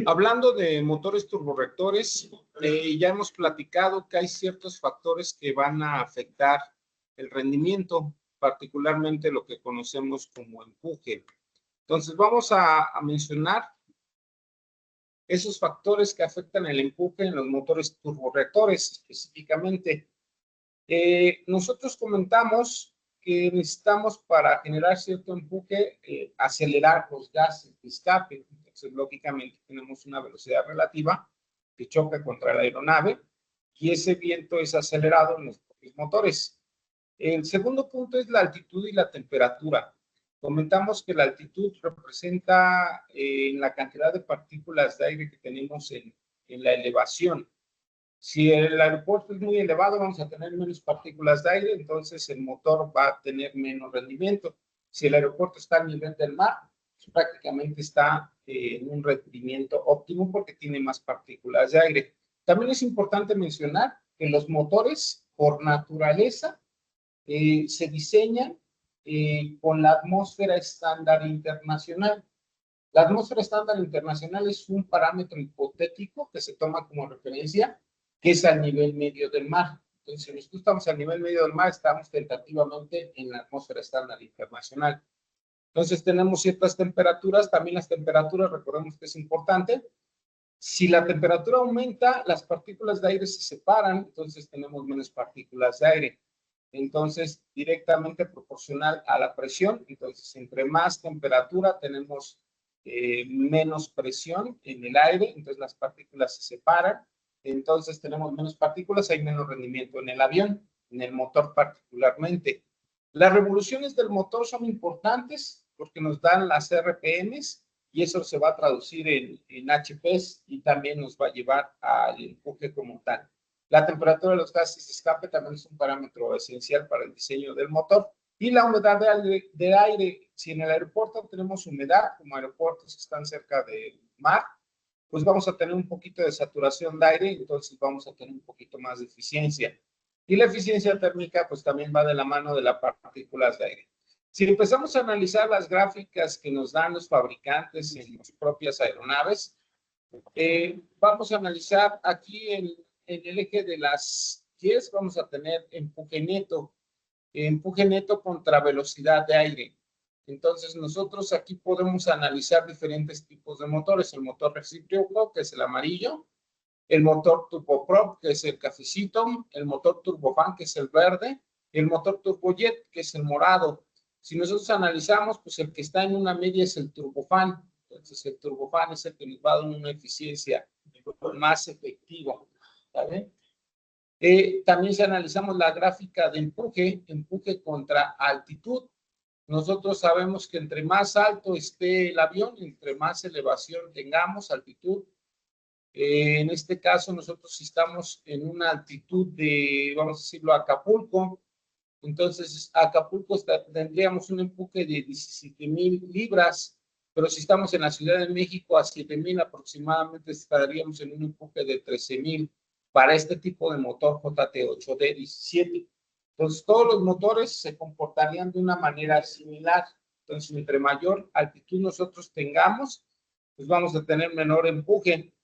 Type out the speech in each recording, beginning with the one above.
Hablando de motores turborreactores, ya hemos platicado que hay ciertos factores que van a afectar el rendimiento, particularmente lo que conocemos como empuje. Entonces, vamos a mencionar esos factores que afectan el empuje en los motores turborreactores específicamente. Nosotros comentamos que necesitamos, para generar cierto empuje, acelerar los gases de escape. Entonces, lógicamente, tenemos una velocidad relativa que choca contra la aeronave y ese viento es acelerado en los propios motores. El segundo punto es la altitud y la temperatura. Comentamos que la altitud representa la cantidad de partículas de aire que tenemos en la elevación. Si el aeropuerto es muy elevado, vamos a tener menos partículas de aire, entonces el motor va a tener menos rendimiento. Si el aeropuerto está al nivel del mar, pues prácticamente está en un rendimiento óptimo porque tiene más partículas de aire. También es importante mencionar que los motores, por naturaleza, se diseñan con la atmósfera estándar internacional. La atmósfera estándar internacional es un parámetro hipotético que se toma como referencia, que es al nivel medio del mar. Entonces, si nosotros estamos al nivel medio del mar, estamos tentativamente en la atmósfera estándar internacional. Entonces, tenemos ciertas temperaturas, también las temperaturas, recordemos que es importante. Si la temperatura aumenta, las partículas de aire se separan, entonces tenemos menos partículas de aire. Entonces, directamente proporcional a la presión. Entonces, entre más temperatura tenemos menos presión en el aire, entonces las partículas se separan, entonces tenemos menos partículas, hay menos rendimiento en el avión, en el motor particularmente. Las revoluciones del motor son importantes porque nos dan las RPMs y eso se va a traducir en HPs y también nos va a llevar al empuje como tal. La temperatura de los gases de escape también es un parámetro esencial para el diseño del motor. Y la humedad de aire, si en el aeropuerto tenemos humedad, como aeropuertos están cerca del mar, pues vamos a tener un poquito de saturación de aire, entonces vamos a tener un poquito más de eficiencia. Y la eficiencia térmica, pues también va de la mano de las partículas de aire. Si empezamos a analizar las gráficas que nos dan los fabricantes en las propias aeronaves, vamos a analizar aquí en el eje de las 10, vamos a tener empuje neto contra velocidad de aire. Entonces, nosotros aquí podemos analizar diferentes tipos de motores. El motor recíproco, que es el amarillo, el motor turboprop, que es el cafecito, el motor turbofan, que es el verde, y el motor turbojet, que es el morado. Si nosotros analizamos, pues el que está en una media es el turbofan. Entonces, el turbofan es el que nos va a dar una eficiencia más efectiva. ¿Saben? También si analizamos la gráfica de empuje contra altitud, nosotros sabemos que entre más alto esté el avión, entre más elevación tengamos, altitud, en este caso nosotros estamos en una altitud de, vamos a decirlo, Acapulco, entonces Acapulco tendríamos un empuje de 17,000 libras, pero si estamos en la Ciudad de México a 7,000 aproximadamente estaríamos en un empuje de 13,000 para este tipo de motor JT8D17. Entonces todos los motores se comportarían de una manera similar. Entonces, entre mayor altitud nosotros tengamos, pues vamos a tener menor empuje.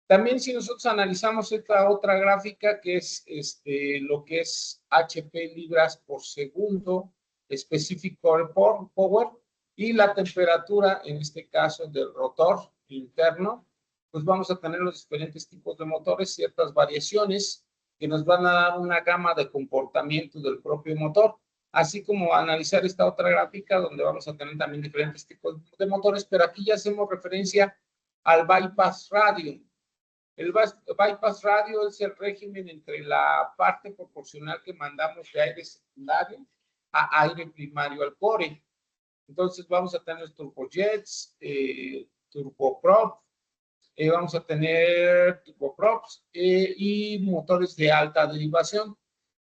También si nosotros analizamos esta otra gráfica que es lo que es HP libras por segundo, específico power, y la temperatura, en este caso del rotor interno, pues vamos a tener los diferentes tipos de motores, ciertas variaciones que nos van a dar una gama de comportamiento del propio motor, así como analizar esta otra gráfica donde vamos a tener también diferentes tipos de motores, pero aquí ya hacemos referencia al bypass radio. El bypass radio es el régimen entre la parte proporcional que mandamos de aire secundario a aire primario al core. Entonces vamos a tener turbojets, turboprop, vamos a tener turboprops y motores de alta derivación.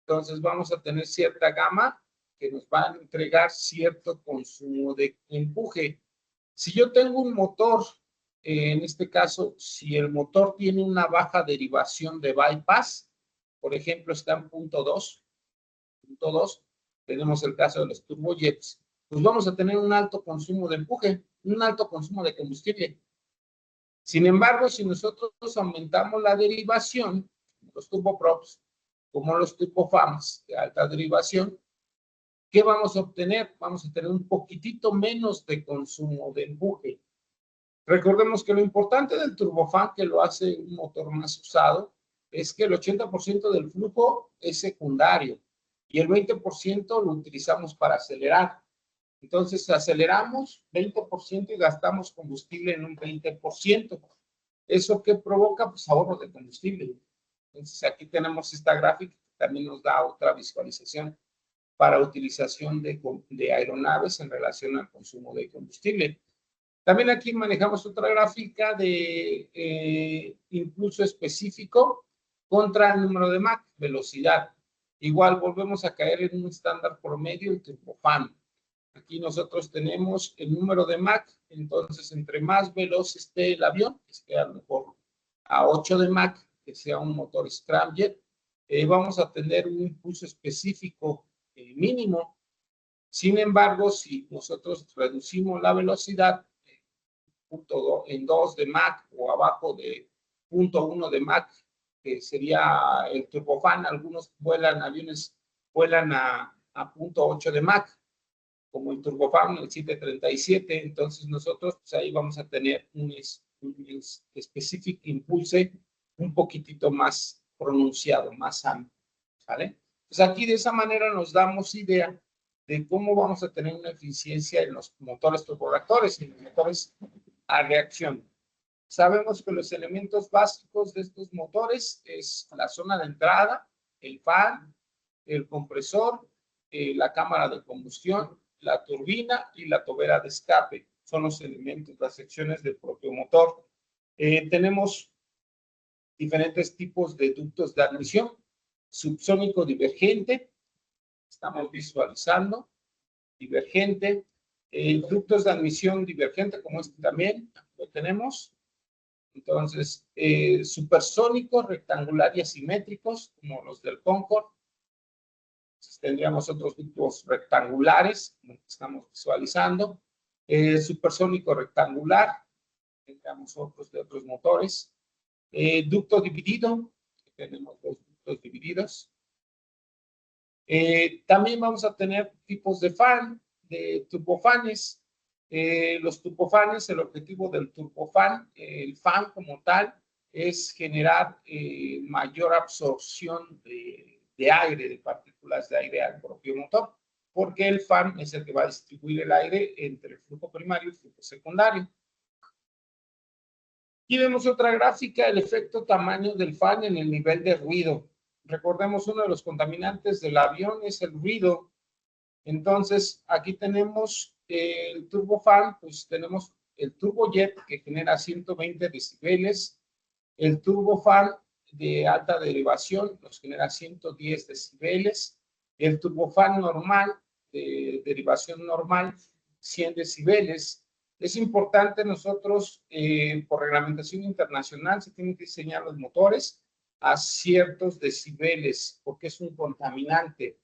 Entonces vamos a tener cierta gama que nos van a entregar cierto consumo de empuje. Si yo tengo un motor, en este caso, si el motor tiene una baja derivación de bypass, por ejemplo, está en punto 2, tenemos el caso de los turbojets. pues vamos a tener un alto consumo de empuje, un alto consumo de combustible. Sin embargo, si nosotros aumentamos la derivación, los turboprops, como los turbofans de alta derivación, ¿qué vamos a obtener? Vamos a tener un poquitito menos de consumo de empuje. Recordemos que lo importante del turbofan, que lo hace un motor más usado, es que el 80% del flujo es secundario y el 20% lo utilizamos para acelerar. Entonces, aceleramos 20% y gastamos combustible en un 20%. ¿Eso qué provoca? Pues ahorro de combustible. Entonces, aquí tenemos esta gráfica que también nos da otra visualización para utilización de aeronaves en relación al consumo de combustible. También aquí manejamos otra gráfica de impulso específico contra el número de Mach, velocidad. Igual volvemos a caer en un estándar promedio, el turbofan. Aquí nosotros tenemos el número de Mach, entonces entre más veloz esté el avión, que esté a lo mejor a 8 de Mach, que sea un motor scramjet, vamos a tener un impulso específico mínimo. Sin embargo, si nosotros reducimos la velocidad en 2 de Mach o abajo de 0.1 de Mach, que sería el turbofan, algunos aviones vuelan a 0.8 de Mach, como el turbofan, el 737, entonces nosotros pues ahí vamos a tener un específico impulse un poquitito más pronunciado, más amplio, ¿vale? Pues aquí de esa manera nos damos idea de cómo vamos a tener una eficiencia en los motores turborreactores y en los motores a reacción. Sabemos que los elementos básicos de estos motores es la zona de entrada, el fan, el compresor, la cámara de combustión, la turbina y la tobera de escape. Son los elementos, las secciones del propio motor. Tenemos diferentes tipos de ductos de admisión. Subsónico divergente, estamos visualizando, divergente. Ductos de admisión divergente, como este también lo tenemos. Entonces, supersónicos, rectangular y asimétricos, como los del Concorde. Entonces, tendríamos otros ductos rectangulares, como que estamos visualizando. Supersónico rectangular, tendríamos otros de otros motores. Ducto dividido, tenemos dos ductos divididos. También vamos a tener tipos de fan, de turbofanes. Los turbofanes, el objetivo del turbofan, el fan como tal, es generar mayor absorción de aire, de partículas de aire al propio motor, porque el fan es el que va a distribuir el aire entre el flujo primario y el flujo secundario. Aquí vemos otra gráfica, el efecto tamaño del fan en el nivel de ruido. Recordemos, uno de los contaminantes del avión es el ruido. Entonces, aquí tenemos el turbofan, pues tenemos el turbojet que genera 120 decibeles, el turbofan de alta derivación nos genera 110 decibeles, el turbofan normal, de derivación normal, 100 decibeles. Es importante nosotros, por reglamentación internacional, se tienen que diseñar los motores a ciertos decibeles, porque es un contaminante.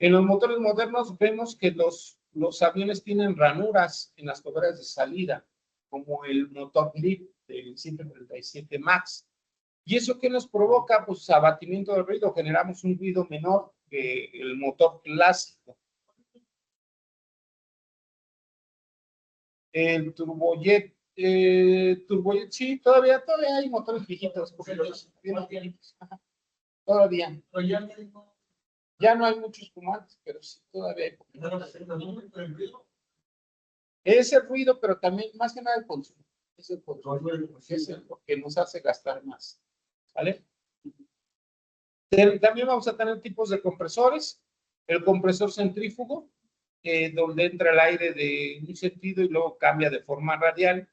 En los motores modernos vemos que los aviones tienen ranuras en las toberas de salida, como el motor LEAP del 737 MAX. ¿Y eso qué nos provoca? Pues abatimiento del ruido, generamos un ruido menor que el motor clásico. El turbojet, sí, todavía hay motores viejitos, todavía. Ya no hay muchos como antes, pero sí, todavía hay. Es el ruido, pero también, más que nada, el consumo. Es el consumo, es el que nos hace gastar más. ¿Vale? También vamos a tener tipos de compresores. El compresor centrífugo, donde entra el aire de un sentido y luego cambia de forma radial.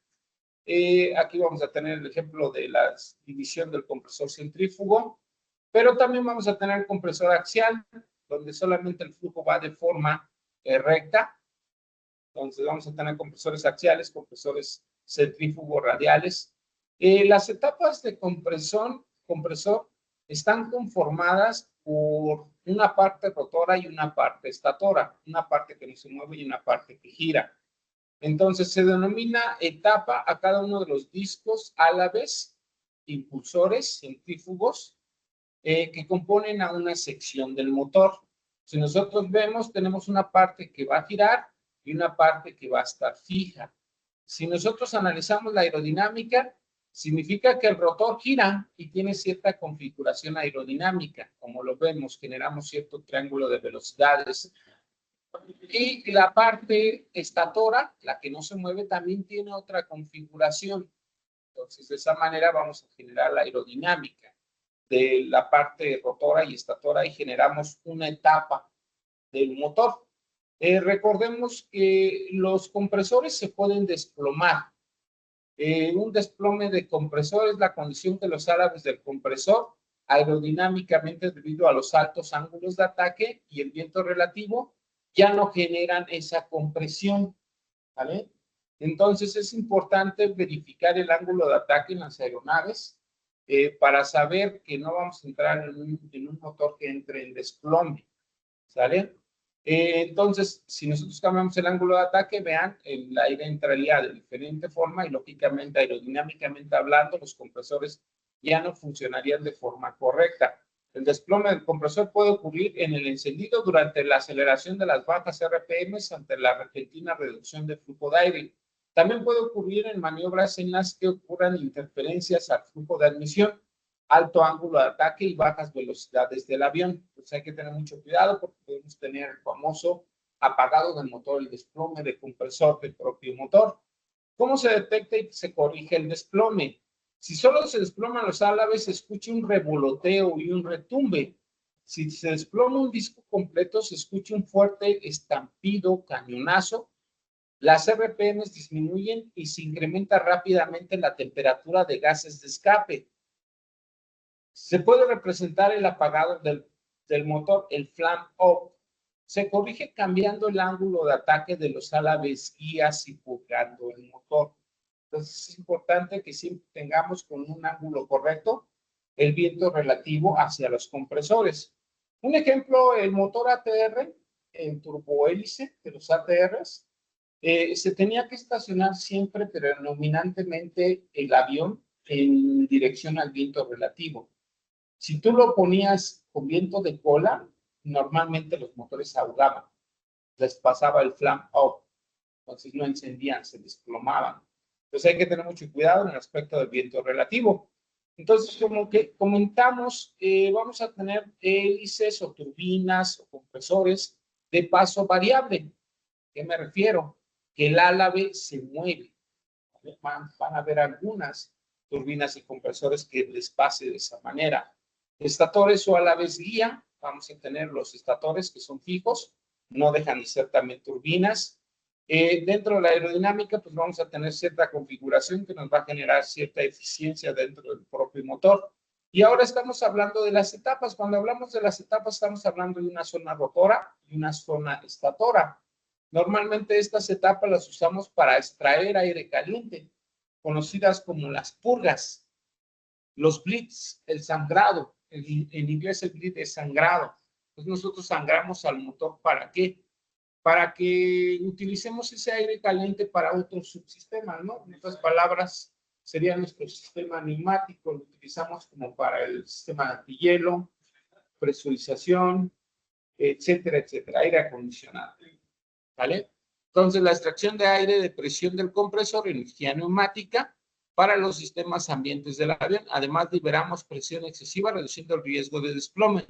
Aquí vamos a tener el ejemplo de la división del compresor centrífugo, pero también vamos a tener el compresor axial, donde solamente el flujo va de forma recta. Entonces vamos a tener compresores axiales, compresores centrífugo radiales. Las etapas de compresor están conformadas por una parte rotora y una parte estatora, una parte que no se mueve y una parte que gira. Entonces se denomina etapa a cada uno de los discos álabes, impulsores, centrífugos, que componen a una sección del motor. Si nosotros vemos, tenemos una parte que va a girar y una parte que va a estar fija. Si nosotros analizamos la aerodinámica, significa que el rotor gira y tiene cierta configuración aerodinámica. Como lo vemos, generamos cierto triángulo de velocidades. Y la parte estatora, la que no se mueve, también tiene otra configuración. Entonces, de esa manera vamos a generar la aerodinámica de la parte rotora y estatora y generamos una etapa del motor. Recordemos que los compresores se pueden desplomar. Un desplome de compresor es la condición que los álabes del compresor, aerodinámicamente debido a los altos ángulos de ataque y el viento relativo, ya no generan esa compresión, ¿vale? Entonces es importante verificar el ángulo de ataque en las aeronaves para saber que no vamos a entrar en un motor que entre en desplome, ¿sale? Entonces, si nosotros cambiamos el ángulo de ataque, vean, el aire entraría de diferente forma y lógicamente, aerodinámicamente hablando, los compresores ya no funcionarían de forma correcta. El desplome del compresor puede ocurrir en el encendido durante la aceleración de las bajas RPMs ante la repentina reducción del flujo de aire. También puede ocurrir en maniobras en las que ocurran interferencias al flujo de admisión, alto ángulo de ataque y bajas velocidades del avión. Entonces hay que tener mucho cuidado porque podemos tener el famoso apagado del motor, el desplome del compresor del propio motor. ¿Cómo se detecta y se corrige el desplome? Si solo se desploman los álabes, se escucha un revoloteo y un retumbe. Si se desploma un disco completo, se escucha un fuerte estampido, cañonazo. Las RPMs disminuyen y se incrementa rápidamente la temperatura de gases de escape. Se puede representar el apagado del motor, el flame up. Se corrige cambiando el ángulo de ataque de los álabes guías y purgando el motor. Entonces es importante que siempre tengamos con un ángulo correcto el viento relativo hacia los compresores. Un ejemplo, el motor ATR en turbohélice de los ATRs, se tenía que estacionar siempre predominantemente el avión en dirección al viento relativo. Si tú lo ponías con viento de cola, normalmente los motores se ahogaban, les pasaba el flame up, entonces no encendían, se desplomaban. Entonces hay que tener mucho cuidado en el aspecto del viento relativo. Entonces, como que comentamos, vamos a tener hélices o turbinas o compresores de paso variable. ¿A qué me refiero? Que el álabe se mueve. Van a haber algunas turbinas y compresores que les pase de esa manera. Estatores o álabes guía, vamos a tener los estatores que son fijos, no dejan de ser también turbinas. Dentro de la aerodinámica, pues vamos a tener cierta configuración que nos va a generar cierta eficiencia dentro del propio motor. Y ahora estamos hablando de las etapas. Cuando hablamos de las etapas, estamos hablando de una zona rotora y una zona estatora. Normalmente estas etapas las usamos para extraer aire caliente, conocidas como las purgas, los blitz, el sangrado. En inglés el blitz es sangrado. Entonces nosotros sangramos al motor, ¿para qué? Para que utilicemos ese aire caliente para otros subsistemas, ¿no? En otras palabras, sería nuestro sistema neumático, lo utilizamos como para el sistema de antihielo, presurización, etcétera, etcétera, aire acondicionado, ¿vale? Entonces, la extracción de aire de presión del compresor, energía neumática, para los sistemas ambientes del avión. Además, liberamos presión excesiva, reduciendo el riesgo de desplome.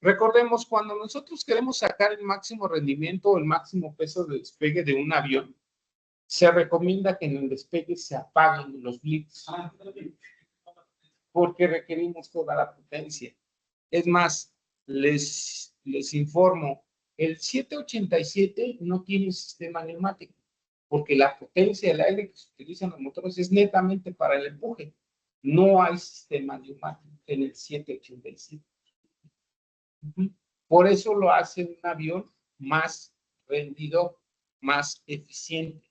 Recordemos, cuando nosotros queremos sacar el máximo rendimiento o el máximo peso de despegue de un avión, se recomienda que en el despegue se apaguen los blitz, porque requerimos toda la potencia. Es más, les informo, el 787 no tiene sistema neumático, porque la potencia del aire que se utiliza en los motores es netamente para el empuje. No hay sistema neumático en el 787. Por eso lo hace un avión más rendido, más eficiente.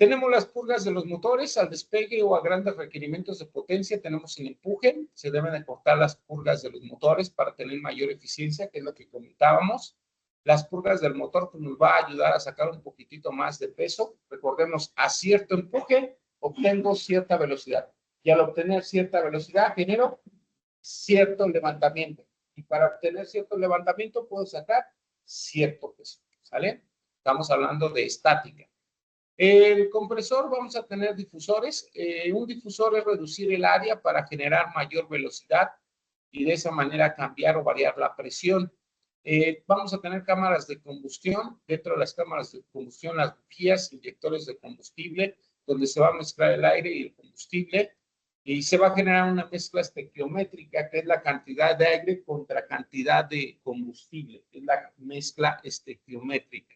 Tenemos las purgas de los motores al despegue o a grandes requerimientos de potencia. Tenemos el empuje. Se deben de cortar las purgas de los motores para tener mayor eficiencia, que es lo que comentábamos. Las purgas del motor pues, nos va a ayudar a sacar un poquitito más de peso. Recordemos, a cierto empuje obtengo cierta velocidad. Y al obtener cierta velocidad genero cierto levantamiento. Y para obtener cierto levantamiento puedo sacar cierto peso. ¿Sale? Estamos hablando de estática. El compresor, vamos a tener difusores. Un difusor es reducir el área para generar mayor velocidad y de esa manera cambiar o variar la presión. Vamos a tener cámaras de combustión. Dentro de las cámaras de combustión, las bujías, inyectores de combustible, donde se va a mezclar el aire y el combustible y se va a generar una mezcla estequiométrica, que es la cantidad de aire contra cantidad de combustible. Es la mezcla estequiométrica.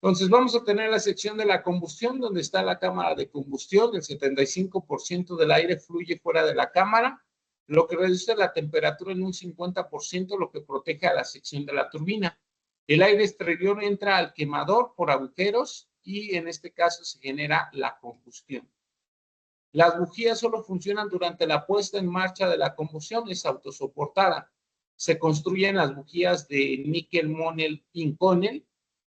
Entonces vamos a tener la sección de la combustión, donde está la cámara de combustión. El 75% del aire fluye fuera de la cámara, lo que reduce la temperatura en un 50%, lo que protege a la sección de la turbina. El aire exterior entra al quemador por agujeros y en este caso se genera la combustión. Las bujías solo funcionan durante la puesta en marcha de la combustión, es autosoportada. Se construyen las bujías de níquel-monel-inconel,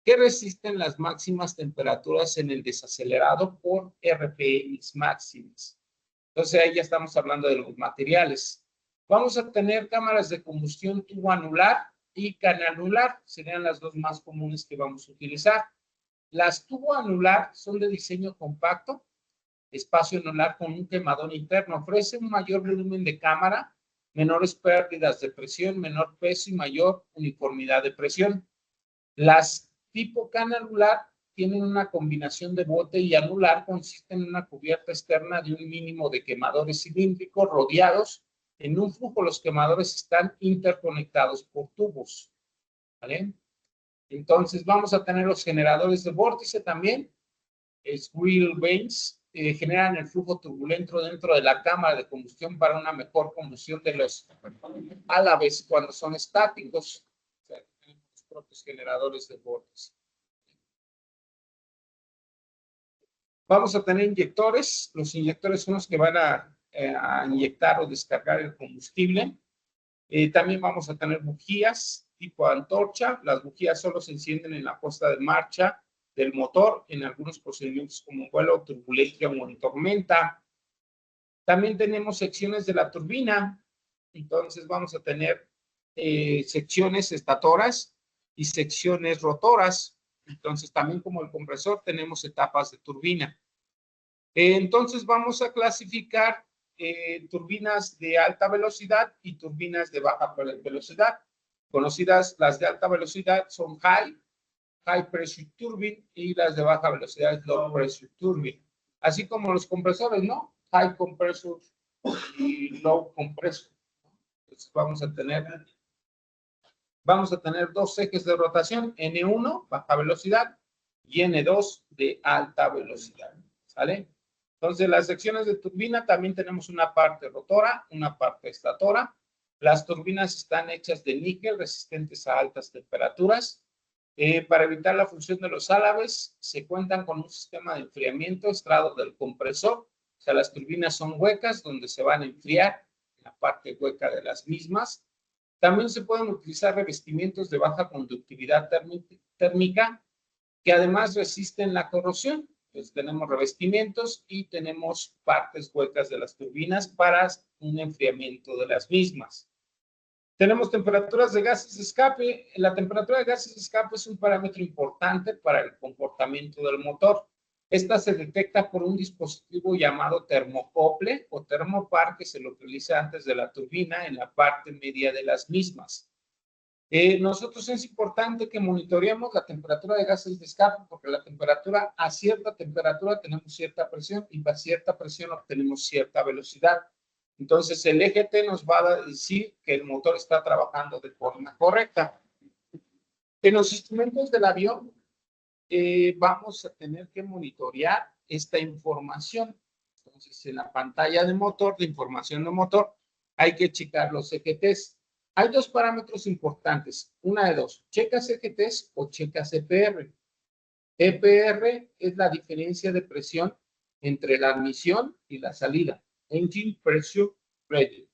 que resisten las máximas temperaturas en el desacelerado por RPMs máximas. Entonces ahí ya estamos hablando de los materiales. Vamos a tener cámaras de combustión tubo anular y cananular, serían las dos más comunes que vamos a utilizar. Las tubo anular son de diseño compacto, espacio anular con un quemador interno, ofrece un mayor volumen de cámara, menores pérdidas de presión, menor peso y mayor uniformidad de presión. Las tipo canalular tienen una combinación de bote y anular, consiste en una cubierta externa de un mínimo de quemadores cilíndricos rodeados en un flujo. Los quemadores están interconectados por tubos, ¿vale? Entonces vamos a tener los generadores de vórtice también, swirl vanes, generan el flujo turbulento dentro de la cámara de combustión para una mejor combustión de los álabes cuando son estáticos. O sea, los propios generadores de vórtice. Vamos a tener inyectores. Los inyectores son los que van a inyectar o descargar el combustible. También vamos a tener bujías tipo antorcha. Las bujías solo se encienden en la puesta en marcha del motor en algunos procedimientos como vuelo, turbulencia o en tormenta. También tenemos secciones de la turbina. Entonces vamos a tener secciones estatoras y secciones rotoras. Entonces también como el compresor tenemos etapas de turbina. Entonces vamos a clasificar turbinas de alta velocidad y turbinas de baja velocidad. Conocidas las de alta velocidad son high pressure turbine, y las de baja velocidad low pressure turbine. Así como los compresores, ¿no? High compressor y low compressor. Entonces vamos a tener dos ejes de rotación, N1, baja velocidad, y N2 de alta velocidad. ¿Sale? Entonces, las secciones de turbina también tenemos una parte rotora, una parte estatora. Las turbinas están hechas de níquel, resistentes a altas temperaturas. Para evitar la función de los álabes, se cuentan con un sistema de enfriamiento extraído del compresor. O sea, las turbinas son huecas donde se van a enfriar la parte hueca de las mismas. También se pueden utilizar revestimientos de baja conductividad térmica que además resisten la corrosión. Pues tenemos revestimientos y tenemos partes huecas de las turbinas para un enfriamiento de las mismas. Tenemos temperaturas de gases de escape. La temperatura de gases de escape es un parámetro importante para el comportamiento del motor. Esta se detecta por un dispositivo llamado termocople o termopar que se localiza antes de la turbina en la parte media de las mismas. Nosotros es importante que monitoreemos la temperatura de gases de escape porque a cierta temperatura tenemos cierta presión y a cierta presión obtenemos cierta velocidad. Entonces el EGT nos va a decir que el motor está trabajando de forma correcta. En los instrumentos del avión vamos a tener que monitorear esta información. Entonces en la pantalla de motor, de información de motor, hay que checar los EGTs. Hay dos parámetros importantes, una de dos, checas EGTs o checas EPR. EPR es la diferencia de presión entre la admisión y la salida. Engine Pressure Rating.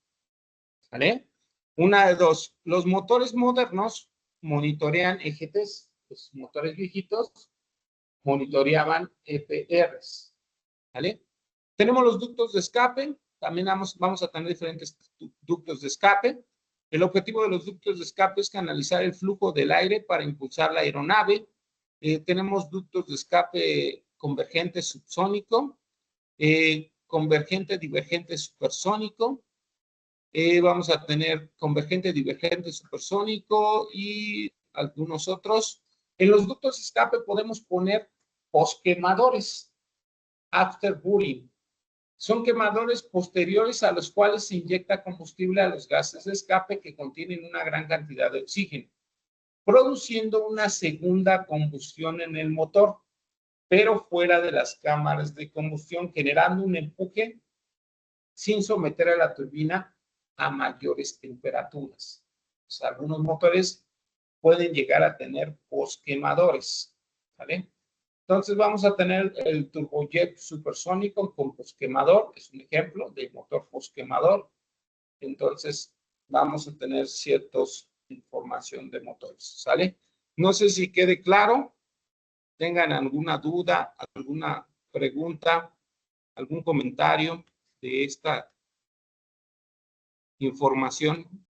¿Vale? Una de dos. Los motores modernos monitorean EGTs. Los motores viejitos monitoreaban EPRs. ¿Vale? Tenemos los ductos de escape. También vamos a tener diferentes ductos de escape. El objetivo de los ductos de escape es canalizar el flujo del aire para impulsar la aeronave. Tenemos ductos de escape convergente subsónico, convergente divergente supersónico. Vamos a tener convergente divergente supersónico y algunos otros. En los ductos de escape podemos poner posquemadores, afterburning. Son quemadores posteriores a los cuales se inyecta combustible a los gases de escape que contienen una gran cantidad de oxígeno, produciendo una segunda combustión en el motor, pero fuera de las cámaras de combustión, generando un empuje sin someter a la turbina a mayores temperaturas. O sea, algunos motores pueden llegar a tener posquemadores, ¿vale? Entonces vamos a tener el turbojet supersónico con posquemador, es un ejemplo de motor posquemador. Entonces vamos a tener ciertas información de motores, ¿sale? No sé si quede claro, tengan alguna duda, alguna pregunta, algún comentario de esta información.